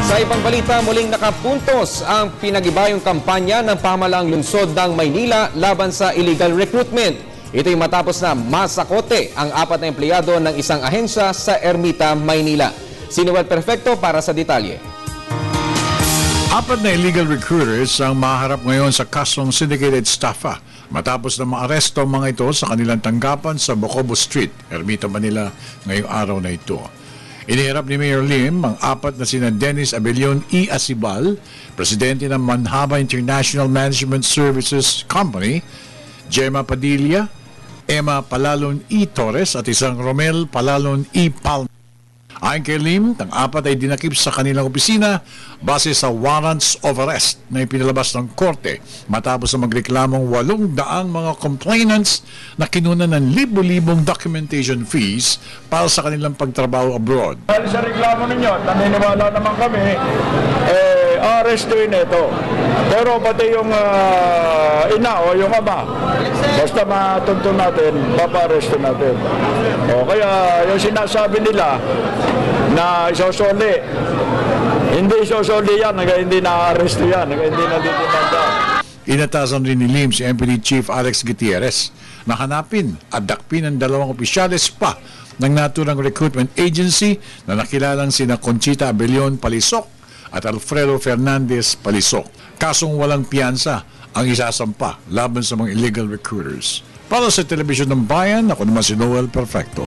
Sa ibang balita, muling nakapuntos ang pinag-ibayong kampanya ng pamahalaang lungsod ng Maynila laban sa illegal recruitment. Ito'y matapos na masakote ang 4 na empleyado ng isang ahensya sa Ermita, Maynila. Si Noel Perfecto para sa detalye. 4 na illegal recruiters ang maharap ngayon sa kasong syndicated staffa matapos na maaresto ang mga ito sa kanilang tanggapan sa Bocobo Street, Ermita, Manila ngayong araw na ito. Iniharap ni Mayor Lim ang 4 na sina Dennis Abelion E. Asibal, presidente ng Manhaba International Management Services Company, Gemma Padilla, Emma Palalon E. Torres at isang Romel Palalon E. Palma. Ayon kay Lim, ang 4 ay dinakip sa kanilang opisina base sa warrants of arrest na ipinalabas ng korte matapos na magreklamong 800 mga complainants na kinunan ng libo-libong documentation fees para sa kanilang pagtrabaho abroad. Dahil sa reklamo ninyo, naniniwala naman kami, arrestuin ito. Pero pati yung ina o yung ama, basta matuntun natin, papa-arresto natin. O kaya yung sinasabi nila na isosoli, hindi isosoli yan, hindi na-arresto yan, hindi natitinanda. Inatasan rin ni Lim si MPD Chief Alex Gutierrez na hanapin at dakpin ang 2 opisyales pa ng naturang recruitment agency na nakilalang sina Conchita Abelion Palisok at Alfredo Fernandez Palisok. Kasong walang piyansa ang isasampa laban sa mga illegal recruiters. Para sa Telebisyon ng Bayan, ako naman si Noel Perfecto.